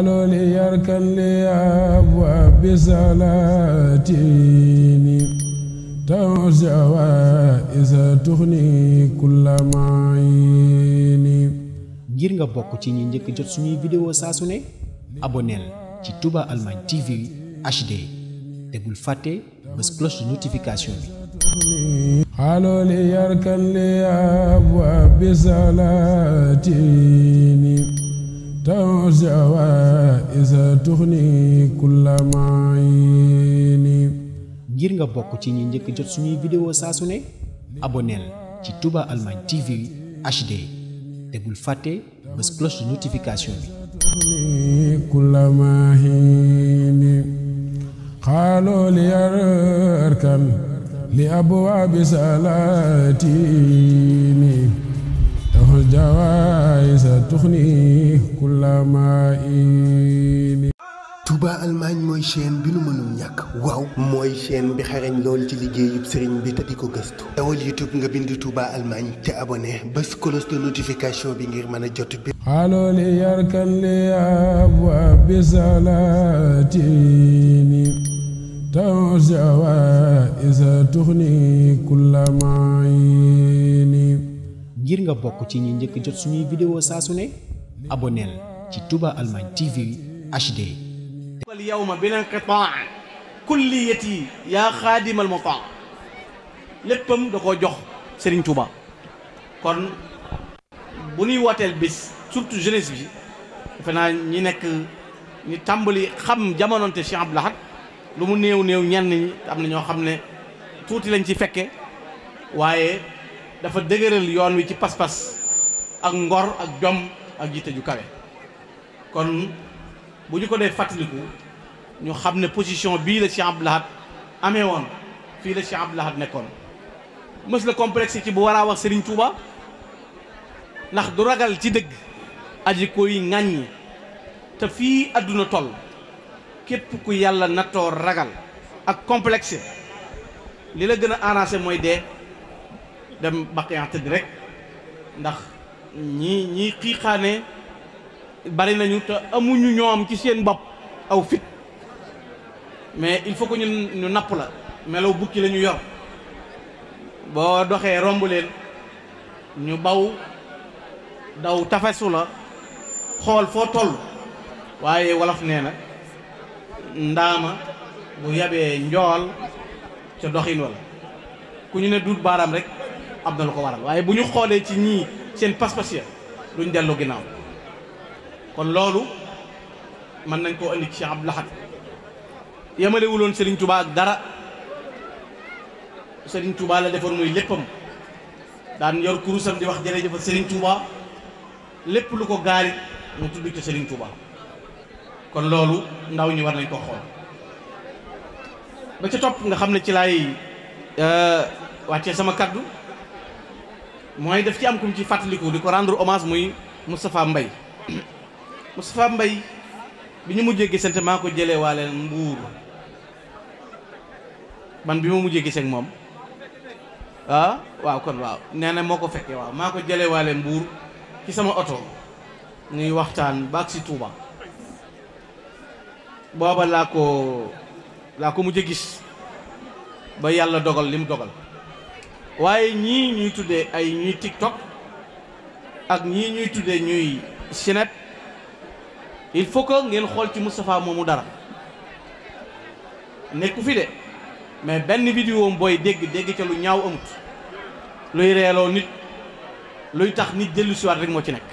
ليركن لأبواب سلاتيني توسع إذا تغني كل معيني. ngir nga bokk ci ñi njëkk jot suñuy vidéo saa su ne abonneel ci Touba Allemagne TV HD te bul fàtte bës cloche de notification bi. قالوا ليركن لأبواب سلاتيني توسع إذا تغني كل معيني. ngir nga bokk ci ñi njëkk jot suñuy vidéo saa su ne abonneel ci Touba Allemagne TV HD te bul fàtte bës cloche de notification bi. كل معين قالوا ليركن لأبواب سلاتيني جوائز تغني كل معين. Touba Allemagne mooy chaîne bi nu mënul ñàkk waaw mooy chaîne bi xarañ lool ci liggéeyub sëriñ bi te di ko gëstu dawal YouTube nga bind Touba Allemagne te abonné bés cloche de notification bi ngir mën a jot bi. قالوا ليركن لأبواب سلاتيني توسع إذا تغني كل معين. ngir nga bokk ci ñi njëkk jot suñuy vidéo saa su ne abonneel ci Touba Allemagne TV HD. اليوم بانقطاع كليتي يا خادم المطاع léppam da koo jox Serigne Touba kon bu ñuy wooteel bis surtout jeunesse bi defe naa ñi nekk ñi tàmbali xam jamononte Cheikh Abdou Lahad lu mu néew néew ñenn ñi am na ñoo xam ne tuuti lañ ci fekke waaye dafa dëgëral yoon wi ci pas-pas ak ngor ak jom ak jiite ju kawe kon bu ñu ko dee fàttaliku ñu xam ne position bii la Cheikh Abdou Lahad amee woon fii la Cheikh Abdou Lahad nekkoon mës la complexe ci bu war a wax Serigne Touba ndax du ragal ci dëgg aji koy ŋàññi te fii àdduna toll képp ku yàlla nattoo ragal ak complexe li la gën a arrangé mooy dee dem baqiyan tëdd rek ndax ñii xiixaane bari nañu te amuñu ñoom ci seen bopp aw fit mais il faut que ñu napp la melaw bukki la ñu yor boo doxee romb leen ñu baw daw tafesu la xool foo toll waaye wolof nee na ndaama bu yabee njool ca doxin wala ku ñu ne duut baaraam rek am na lu ko waral waaye bu ñu xoolee ci ñii seen pas-pas ya duñ dellu ginnaaw kon loolu mën nañ koo indi ci Cheikh Abdou Lahad yemalewuloon Serigne Touba ak dara Serigne Touba la defoon muy léppam daan yor kurusam di wax jërëjëf Serigne Touba lépp lu ko gaarit mu tudd ci Serigne Touba kon loolu ndaw ñi war nañ ko xool ba ca topp nga xam ne ci laay wàccee sama kaddu mooy def ci am kum ci fàttaliku di ko rendre hommage muy Moustapha Mbaye Moustapha Mbaye bi ñu mujjee gisante maa ko jëlee waale Mbuur man bi ma mujjee gisee ak moom waaw kon waaw nee na moo ko fekkee waaw maa ko jëlee waale Mbuur ci sama oto ñuy waxtaan baag si Touba booba laa ko mujjee gis ba yàlla dogal li mu dogal waaye ñii ñuy tuddee ay ñuy TikTok ak ñii ñuy tuddee ñuy Snap il faut que ngeen xool ci Moustapha moomu dara nekku fi de mais benn vidéo booy dégg ca lu ñaaw amut luy reeloo nit luy tax nit dellu siwaat rek moo ci nekk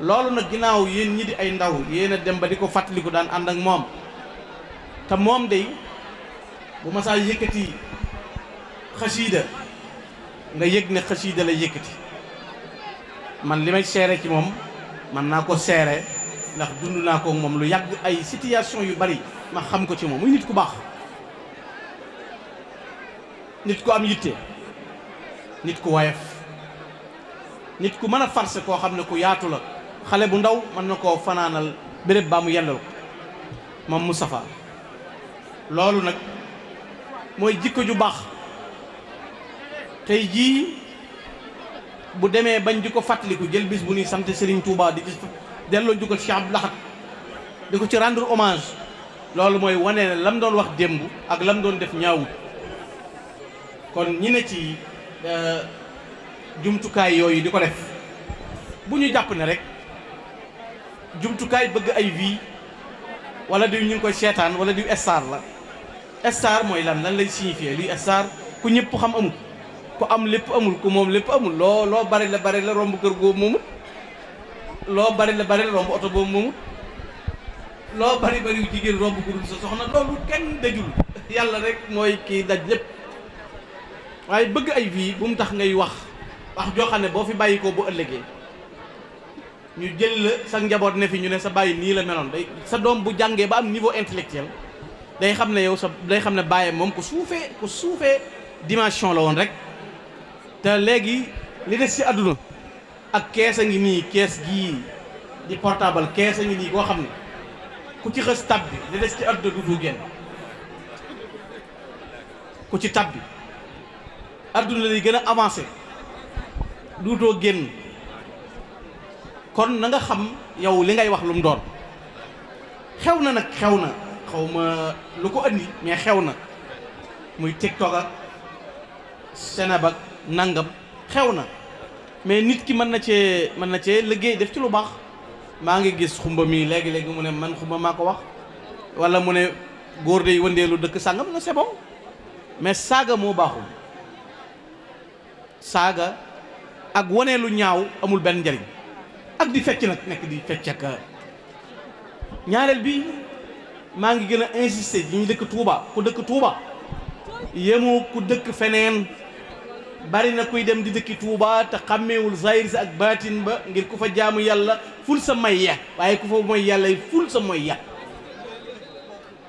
loolu nag ginnaaw yéen ñi di ay ndaw yéen a dem ba di ko fàttaliku daan ànd ak moom te moom day bu ma saa yëkkati xasiida nga yëg ne xasiida la yëkkati man li may seere ci moom man naa ko seere ndax dund naa ko moom lu yàgg ay situation yu bari ma xam ko ci moom muy nit ku baax nit ku am yitte nit ku woyof nit ku mën a farce koo xam ne ku yaatu la xale bu ndaw mën na koo fanaanal béréb baa mu yendal ko moom Moustapha loolu nag mooy jikko ju baax tey jii bu demee bañ di ko fàttaliku jël bis bu ñuy sant Serigne Touba di ci delloo njukkal Cheikh Abdou Lahad di ko ci rendre hommage loolu mooy wane ne lam doon wax démb ak lam doon def ñaawut. kon ñi ne ci jumtukaay yooyu di ko def bu ñu jàpp ne rek jumtukaay bëgg ay vie wala diw ñu ngi koy seetaan wala diw star la. star mooy lan lay signifier luy star ku ñëpp xam amul, ku am lépp amul, ku moom lépp amul. loo bari la romb kër googu moomut, loo bari la romb oto boobu moomut, loo bari jigéen romb gudul sa soxna, loolu kenn dajul. yàlla rek mooy kii daj lépp. waaye bëgg ay vie bu mu tax ngay wax joo xam ne boo fi bàyyi ko bu ëllëgee ñu jël la sa njaboot ne fi ñu ne sa bàyyi nii la meloon. day sa doom bu jàngee ba am niveau intellectuel day xam ne yow day xam ne bàyyee moom ku suufee dimension la woon rek. te léegi li des ci àdduna ak kees a ngi nii, kees gii di portable kees a ngi nii koo xam ne ku ci xës tab bi li des ci àdduna du génn. ku ci tab bi adduna lay gën a avancé duutoo génn. kon na nga xam yow li ngay wax lu mu doon. xew na nag xew ma lu ko andi mais xew na muy TikTok ak Senab ak nangam xew na mais nit ki mën na cee liggéey def ci lu baax. maa ngi gis xumba mi léegi mu ne man xumba maa ko wax wala mu ne góor day wëndeelu dëkk sàngam na c'est bon mais saaga moo baaxul. saaga ak wane lu ñaaw amul benn njariñ ak di fecc nag nekk di fecc ak ñaareel bi maa ngi gën a insister yi ñu dëkk Touba ku dëkk Touba yemu ku dëkk feneen. bari na kuy dem di dëkki Touba te xàmmeewul zahir sa ak baatin ba ngir ku fa jaamu yàlla ful sa may ya waaye ku fa mooy yàlla ful sa mooy ya.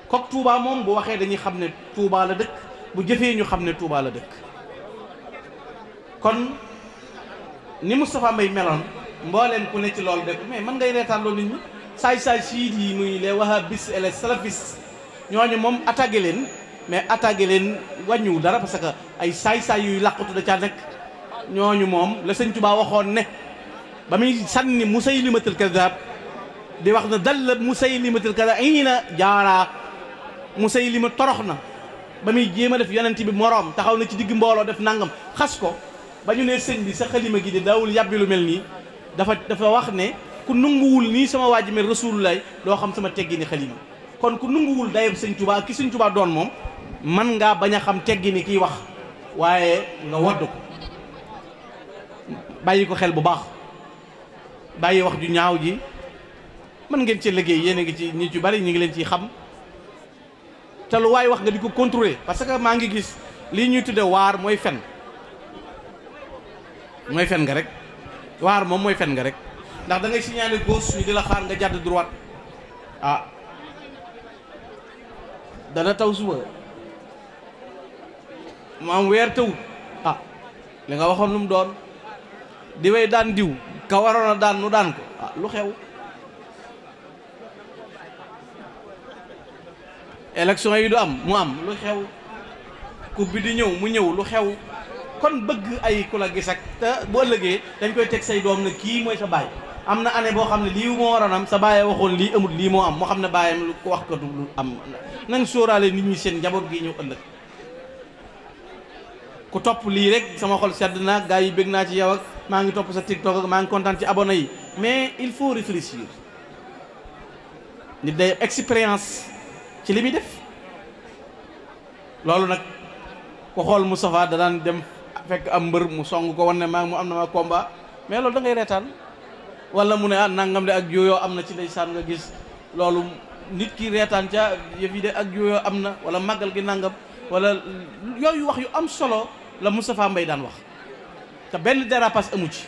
kok Touba moom bu waxee dañuy xam ne Touba la dëkk, bu jëfee ñu xam ne Touba la dëkk. kon ni Moustapha Mbaye meloon mbooleem ku ne ci loolu def mais man ngay reetaan loolu nit ñi saay siit yi muy les wahhabistes et les salafistes ñooñu moom attaqué leen mais attaqué leen wàññiwul dara parce que ay saay yuy làqutu da caa nekk. ñooñu moom la sëñ Tuubaa waxoon ne ba muy sànni Musaylimatul Kadaab di wax na dal Musaylimatul Kadaab ina jaaraa Musaylima torox na ba muy jéem a def yonent bi moroom taxaw na ci digg mbooloo def nangam xas ko. ba ñu ne sëñ bi sa xalima gi de daawul yàbbi lu mel nii dafa wax ne ku nunguwul nii sama waa ji mel Rasulullah doo xam sama teggi ni xalima. kon ku nunguwul dayeb sëñ Tuubaa ki sëñ Tuubaa doon moom man ngaa bañ a xam teggi ni kiy wax waaye nga wadd ko bàyyi ko xel bu baax bàyyi wax ju ñaaw ji. mën ngeen ci liggéey yéen a ngi ci nit yu bari ñu ngi leen ciy xam te lu waay wax nga di ko contrôler parce que maa ngi gis lii ñuy tudde waar mooy fen. mooy fen nga rek waar moom mooy fen nga rek ndax da ngay signaler gauche ñu di la xaar nga jàdd droite. dana taw suba maam weer tawut li nga waxoon lu mu doon di way daan diw ka waroon a daan nu daan ko lu xew. élection yi du am mu am lu xew. coupe bi di ñëw mu ñëw lu xew. kon bëgg ay ku la gis ak te bu ëllëgee dañ koy teg say doom ne kii mooy sa baay. am na année boo xam ne lii moo waroon am sa baay waxoon lii amul lii moo am moo xam ne baayam lu ko wax ko lu am. nañ sóoraale nit ñi seen njaboot gi ñëw ëllëg ku topp lii rek sama xol sedd naa gaa yi bëgg naa ci yow ak maa ngi topp sa TikTok ak maa ngi kontaan ci abonné yi mais il faut réfléchir. nit day expérience ci li muy def loolu nag ku xool Moustapha da daan dem fekk am mbër mu song ko wan ne maa mu am na ma combat mais loolu da ngay reetaan wala mu ne nangam de ak yooyoo am na ci ndeysaan nga gis loolu nit ki reetaan ca yëf yi de ak yooyoo am na wala màggal gi nangam wala yooyu wax yu am solo la Moustapha Mbaye daan wax te benn dérapage amu ci.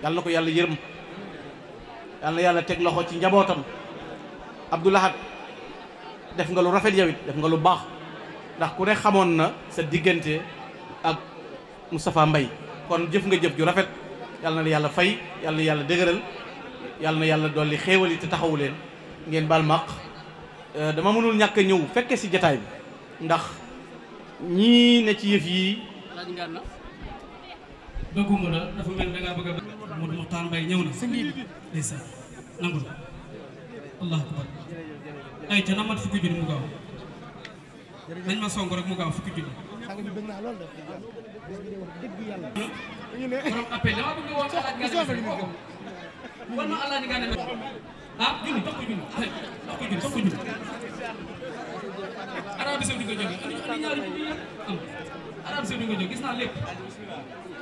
yàlla na ko yàlla yërëm yàlla na yàlla teg loxo ci njabootam. Abdou Lahad def nga lu rafet yow it def nga lu baax ndax ku ne xamoon na sa diggante ak Moustapha Mbaye kon jëf nga jëf ju rafet yàlla na yàlla fay yàlla na yàlla dëgëral yàlla na yàlla dolli xéewal yi te taxawu leen ngeen baal maq dama mënul ñàkk a ñëw fekke si jataay bi ndax ñii ne ci yëf yi bëgguma la dafa mel da ngaa bëgg a Modou Mokhtar Mbaye ñëw na sa ngi ndeysaan nangul allah akbar ay ca na mat fukki junni mu gaaw nañ ma song rek mu gaaw fukki junni borom appel dama bëgg woon alaaj nga won ma alaaj nga ne ah junni jox ko junni jox ko junni Arabie Saoudite ko jóge ani ñaari junni am Arabie Saoudite ko jóge gis naa lépp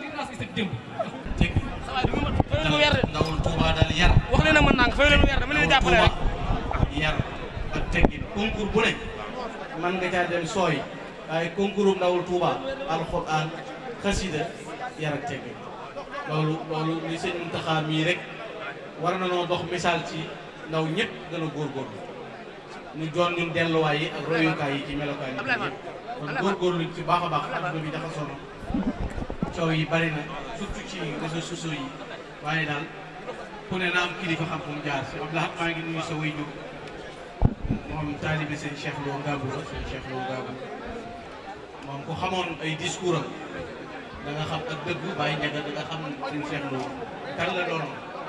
li nga ci démb ndawul Touba daal yar wax leen ak man nang fay leen weer dama leen jàppale rek yar ak teggin concours bu ne man nga caa dem sooy waaye concours ndawul Touba alxuraan xasida yar ak teggin loolu li sëñ Muntaxa mii rek war na noo dox misaal ci ndaw ñëpp gën a góorgóorlu ñu doon ñun delluwaay yi ak royukaay yi ci melokaay yi ñëpp kon góorgóorlu ci baax a baax adduna bi jaxasoo na coow yi bari na surtout ci réseaux sociaux yi waaye daal ku ne na am kilifa xam fu mu jaar si Abdoulaye maa ngi nuyu sa waajur moom taalibe seen Cheikh Lo Ngabou la seen Cheikh Lo Ngabou moom ku xamoon ay discours am da nga xam ak dëggu bàyyi njaga da nga xam seen Cheikh Lo kan la doon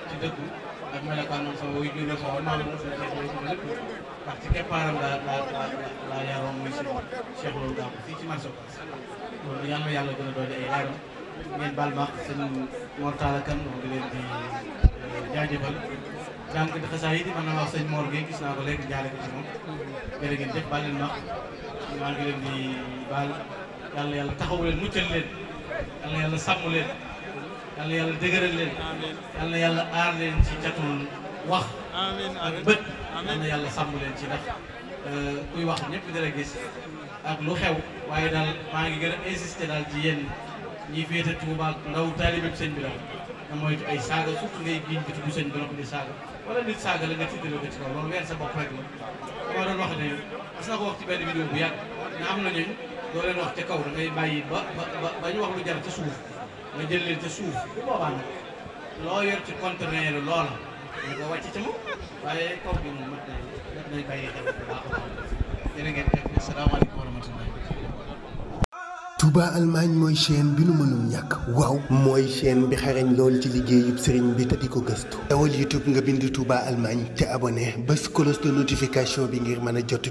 ci dëggu ak melokaanam sama waajur la sama maam la seen Cheikh Lo sama lépp parce que keppaaram la yaroon muy seen Cheikh Lo Ngabou fii ci marché loolu yàlla yàlla gën a doole ay leeram ngeen baal baax seen Mortala Kan moom di leen di jaajëfal jàng di xasaa yi di mën na wax sëñ Mor Gueye gis naa ko léegi jaale ko ci moom jërë ngeen def baal leen baax maa ngi leen di baal yàlla taxawu leen muccal leen yàlla sàmm leen yàlla dëgëral leen yàlla aar leen ci catul wax ak bët yàlla sàmm leen ci ndax kuy wax ñëpp dara gis ak lu xew waaye daal maa ngi gën a insister daal ci yéen ñi féete Touba ak ndaw taalibe sëñ bi daal nga moytu ay saaga surtout ngay giñ bi tudd sëñ bi noppi di saaga wala nit saaga la nga tiddale ko ci kaw loolu weer sa bopp rek la dama doon wax ne gis na ko wax ci benn vidéo bu yàgg ne am na ñooñ doo leen wax ca kaw da ngay bàyyi ba ñu wax lu jar ca suuf nga jël leen ca suuf bu boobaa nag loo yor ci conteneur loola nga ko wàcc ca moom waaye kaw bi moom mat nay bàyyi xel bu baax a baax jërë ngeen def asalaamaaleykum wa rahmatulah. Touba Allemagne mooy chaîne bi nu mënul ñàkk waaw mooy chaîne bi xarañ lool ci liggéeyub sëriñ bi te di ko gëstu dawal YouTube nga bind Touba Allemagne te abonné bés cloche de notification bi ngir mën a jot